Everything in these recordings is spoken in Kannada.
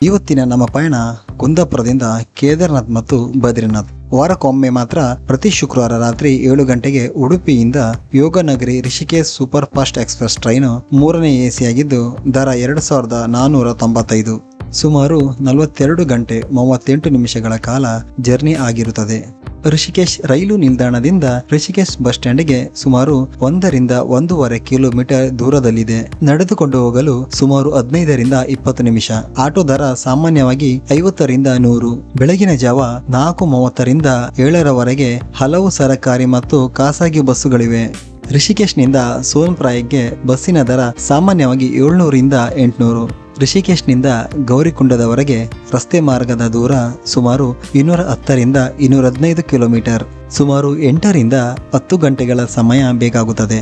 ಇವತ್ತಿನ ನಮ್ಮ ಪಯಣ ಕುಂದಾಪುರದಿಂದ ಕೇದಾರ್ನಾಥ್ ಮತ್ತು ಬದ್ರಿನಾಥ್. ವಾರಕ್ಕೊಮ್ಮೆ ಮಾತ್ರ ಪ್ರತಿ ಶುಕ್ರವಾರ ರಾತ್ರಿ 7 ಗಂಟೆಗೆ ಉಡುಪಿಯಿಂದ Yognagari Rishikesh super fast express train 3ನೇ AC ಆಗಿದ್ದು ದರ 2495. ಸುಮಾರು 42 ಗಂಟೆ 38 ನಿಮಿಷಗಳ ಕಾಲ ಜರ್ನಿ ಆಗಿರುತ್ತದೆ. ರಿಷಿಕೇಶ್ ರೈಲು ನಿಲ್ದಾಣದಿಂದ ರಿಷಿಕೇಶ್ ಬಸ್ ಸ್ಟ್ಯಾಂಡ್ಗೆ ಸುಮಾರು 1 ರಿಂದ 1.5 ಕಿಲೋಮೀಟರ್ ದೂರದಲ್ಲಿದೆ. ನಡೆದುಕೊಂಡು ಹೋಗಲು ಸುಮಾರು 15 ರಿಂದ 20 ನಿಮಿಷ. ಆಟೋ ದರ ಸಾಮಾನ್ಯವಾಗಿ 50 ರಿಂದ 100. ಬೆಳಗಿನ ಜಾವ 4:30 ರಿಂದ 7ರವರೆಗೆ ಹಲವು ಸರಕಾರಿ ಮತ್ತು ಖಾಸಗಿ ಬಸ್ಸುಗಳಿವೆ. ರಿಷಿಕೇಶ್ನಿಂದ ಸೋನ್ಪ್ರಾಯಕ್ಗೆ ಬಸ್ಸಿನ ದರ ಸಾಮಾನ್ಯವಾಗಿ 700 ರಿಂದ 800. ರಿಷಿಕೇಶ್ನಿಂದ ಗೌರಿಕುಂಡದವರೆಗೆ ರಸ್ತೆ ಮಾರ್ಗದ ದೂರ ಸುಮಾರು 210 ರಿಂದ 215 ಕಿಲೋಮೀಟರ್. ಸುಮಾರು 8 ರಿಂದ 10 ಗಂಟೆಗಳ ಸಮಯ ಬೇಕಾಗುತ್ತದೆ.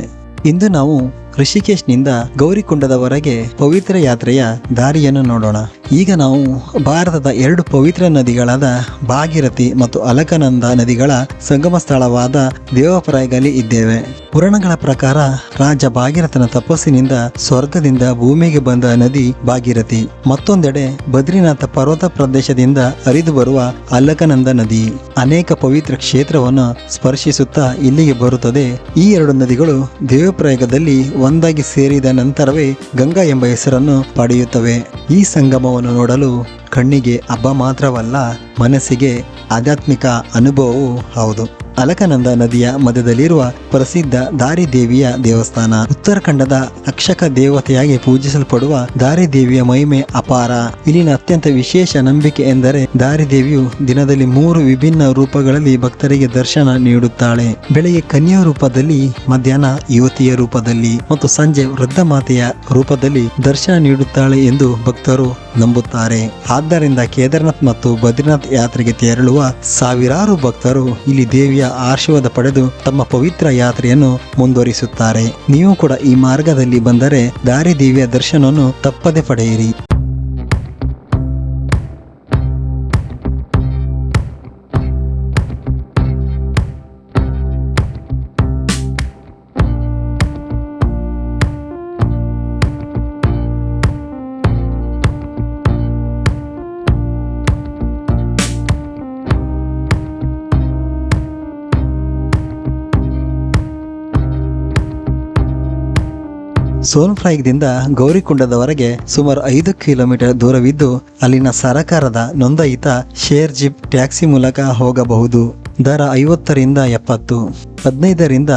ಇಂದು ನಾವು ರಿಷಿಕೇಶ್ನಿಂದ ಗೌರಿಕುಂಡದವರೆಗೆ ಪವಿತ್ರ ಯಾತ್ರೆಯ ದಾರಿಯನ್ನು ನೋಡೋಣ. ಈಗ ನಾವು ಭಾರತದ 2 ಪವಿತ್ರ ನದಿಗಳಾದ ಭಾಗೀರಥಿ ಮತ್ತು ಅಲಕನಂದ ನದಿಗಳ ಸಂಗಮ ಸ್ಥಳವಾದ ದೇವಪ್ರಾಯದಲ್ಲಿ ಇದ್ದೇವೆ. ಪುರಾಣಗಳ ಪ್ರಕಾರ ರಾಜ ಭಾಗೀರಥನ ತಪಸ್ಸಿನಿಂದ ಸ್ವರ್ಗದಿಂದ ಭೂಮಿಗೆ ಬಂದ ನದಿ ಭಾಗೀರಥಿ. ಮತ್ತೊಂದೆಡೆ ಬದ್ರಿನಾಥ ಪರ್ವತ ಪ್ರದೇಶದಿಂದ ಹರಿದು ಬರುವ ಅಲಕನಂದ ನದಿ ಅನೇಕ ಪವಿತ್ರ ಕ್ಷೇತ್ರವನ್ನು ಸ್ಪರ್ಶಿಸುತ್ತಾ ಇಲ್ಲಿಗೆ ಬರುತ್ತದೆ. ಈ 2 ನದಿಗಳು ದೇವಪ್ರಾಯದಲ್ಲಿ ಒಂದಾಗಿ ಸೇರಿದ ನಂತರವೇ ಗಂಗಾ ಎಂಬ ಹೆಸರನ್ನು ಪಡೆಯುತ್ತವೆ. ಈ ಸಂಗಮವನ್ನು ನೋಡಲು ಕಣ್ಣಿಗೆ ಹಬ್ಬ ಮಾತ್ರವಲ್ಲ, ಮನಸ್ಸಿಗೆ ಆಧ್ಯಾತ್ಮಿಕ ಅನುಭವವೂ ಹೌದು. ಅಲಕನಂದ ನದಿಯ ಮಧ್ಯದಲ್ಲಿರುವ ಪ್ರಸಿದ್ಧ ದಾರಿದೇವಿಯ ದೇವಸ್ಥಾನ. ಉತ್ತರಾಖಂಡದ ರಕ್ಷಕ ದೇವತೆಯಾಗಿ ಪೂಜಿಸಲ್ಪಡುವ ದಾರಿದೇವಿಯ ಮಹಿಮೆ ಅಪಾರ. ಇಲ್ಲಿನ ಅತ್ಯಂತ ವಿಶೇಷ ನಂಬಿಕೆ ಎಂದರೆ ದಾರಿದೇವಿಯು ದಿನದಲ್ಲಿ 3 ವಿಭಿನ್ನ ರೂಪಗಳಲ್ಲಿ ಭಕ್ತರಿಗೆ ದರ್ಶನ ನೀಡುತ್ತಾಳೆ. ಬೆಳಗ್ಗೆ ಕನ್ಯಾ ರೂಪದಲ್ಲಿ, ಮಧ್ಯಾಹ್ನ ಯುವತಿಯ ರೂಪದಲ್ಲಿ ಮತ್ತು ಸಂಜೆ ವೃದ್ಧ ಮಾತೆಯ ರೂಪದಲ್ಲಿ ದರ್ಶನ ನೀಡುತ್ತಾಳೆ ಎಂದು ಭಕ್ತರು ನಂಬುತ್ತಾರೆ. ಆದ್ದರಿಂದ ಕೇದಾರ್ನಾಥ್ ಮತ್ತು ಬದ್ರಿನಾಥ್ ಯಾತ್ರೆಗೆ ತೆರಳುವ ಸಾವಿರಾರು ಭಕ್ತರು ಇಲ್ಲಿ ದೇವಿಯ ಆಶೀರ್ವಾದ ಪಡೆದು ತಮ್ಮ ಪವಿತ್ರ ಯಾತ್ರೆಯನ್ನು ಮುಂದುವರಿಸುತ್ತಾರೆ. ನೀವು ಕೂಡ ಈ ಮಾರ್ಗದಲ್ಲಿ ಬಂದರೆ ದಾರಿದೇವಿಯ ದರ್ಶನವನ್ನು ತಪ್ಪದೆ ಪಡೆಯಿರಿ. ಸೋನ್ಪ್ರಾಯಕ್ದಿಂದ ಗೌರಿಕುಂಡದವರೆಗೆ ಸುಮಾರು 5 ಕಿಲೋಮೀಟರ್ ದೂರವಿದ್ದು ಅಲ್ಲಿನ ಸರಕಾರದ ನೋಂದಾಯಿತ ಶೇರ್ ಜೀಪ್ ಟ್ಯಾಕ್ಸಿ ಮೂಲಕ ಹೋಗಬಹುದು. ದರ 50 ರಿಂದ 70, 15 ರಿಂದ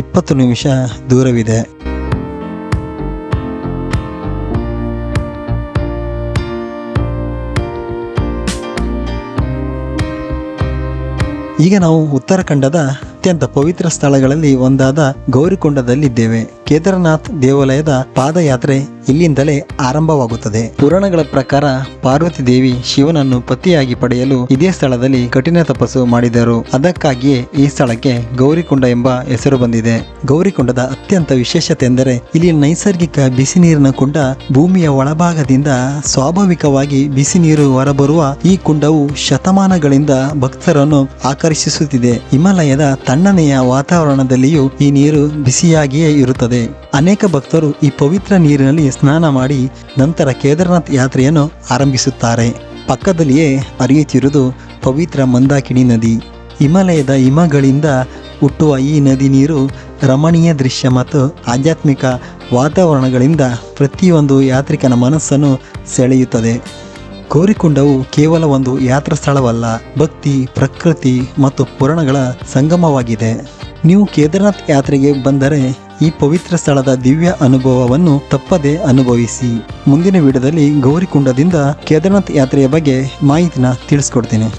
20 ನಿಮಿಷ ದೂರವಿದೆ. ಈಗ ನಾವು ಉತ್ತರಾಖಂಡದ ಅತ್ಯಂತ ಪವಿತ್ರ ಸ್ಥಳಗಳಲ್ಲಿ ಒಂದಾದ ಗೌರಿಕುಂಡದಲ್ಲಿದ್ದೇವೆ. ಕೇದಾರನಾಥ್ ದೇವಾಲಯದ ಪಾದಯಾತ್ರೆ ಇಲ್ಲಿಂದಲೇ ಆರಂಭವಾಗುತ್ತದೆ. ಪುರಾಣಗಳ ಪ್ರಕಾರ ಪಾರ್ವತಿ ದೇವಿ ಶಿವನನ್ನು ಪತಿಯಾಗಿ ಪಡೆಯಲು ಇದೇ ಸ್ಥಳದಲ್ಲಿ ಕಠಿಣ ತಪಸ್ಸು ಮಾಡಿದರು. ಅದಕ್ಕಾಗಿಯೇ ಈ ಸ್ಥಳಕ್ಕೆ ಗೌರಿಕುಂಡ ಎಂಬ ಹೆಸರು ಬಂದಿದೆ. ಗೌರಿಕುಂಡದ ಅತ್ಯಂತ ವಿಶೇಷತೆ ಎಂದರೆ ಇಲ್ಲಿ ನೈಸರ್ಗಿಕ ಬಿಸಿ ನೀರಿನ ಕುಂಡ. ಭೂಮಿಯ ಒಳಭಾಗದಿಂದ ಸ್ವಾಭಾವಿಕವಾಗಿ ಬಿಸಿ ನೀರು ಹೊರಬರುವ ಈ ಕುಂಡವು ಶತಮಾನಗಳಿಂದ ಭಕ್ತರನ್ನು ಆಕರ್ಷಿಸುತ್ತಿದೆ. ಹಿಮಾಲಯದ ತಣ್ಣನೆಯ ವಾತಾವರಣದಲ್ಲಿಯೂ ಈ ನೀರು ಬಿಸಿಯಾಗಿಯೇ ಇರುತ್ತದೆ. ಅನೇಕ ಭಕ್ತರು ಈ ಪವಿತ್ರ ನೀರಿನಲ್ಲಿ ಸ್ನಾನ ಮಾಡಿ ನಂತರ ಕೇದಾರ್ನಾಥ್ ಯಾತ್ರೆಯನ್ನು ಆರಂಭಿಸುತ್ತಾರೆ. ಪಕ್ಕದಲ್ಲಿಯೇ ಹರಿಯುತ್ತಿರುವುದು ಪವಿತ್ರ ಮಂದಾಕಿನಿ ನದಿ. ಹಿಮಾಲಯದ ಹಿಮಗಳಿಂದ ಹುಟ್ಟುವ ಈ ನದಿ ನೀರು ರಮಣೀಯ ದೃಶ್ಯ ಮತ್ತು ಆಧ್ಯಾತ್ಮಿಕ ವಾತಾವರಣಗಳಿಂದ ಪ್ರತಿಯೊಂದು ಯಾತ್ರಿಕನ ಮನಸ್ಸನ್ನು ಸೆಳೆಯುತ್ತದೆ. ಗೌರಿಕುಂಡವು ಕೇವಲ ಒಂದು ಯಾತ್ರಾ ಸ್ಥಳವಲ್ಲ, ಭಕ್ತಿ, ಪ್ರಕೃತಿ ಮತ್ತು ಪುರಾಣಗಳ ಸಂಗಮವಾಗಿದೆ. ನೀವು ಕೇದಾರ್ನಾಥ್ ಯಾತ್ರೆಗೆ ಬಂದರೆ ಈ ಪವಿತ್ರ ಸ್ಥಳದ ದಿವ್ಯ ಅನುಭವವನ್ನು ತಪ್ಪದೆ ಅನುಭವಿಸಿ. ಮುಂದಿನ ವಿಡಿಯೋದಲ್ಲಿ ಗೌರಿಕುಂಡದಿಂದ ಕೇದಾರ್ನಾಥ್ ಯಾತ್ರೆಯ ಬಗ್ಗೆ ಮಾಹಿತಿನ ತಿಳಿಸ್ಕೊಡ್ತೀನಿ.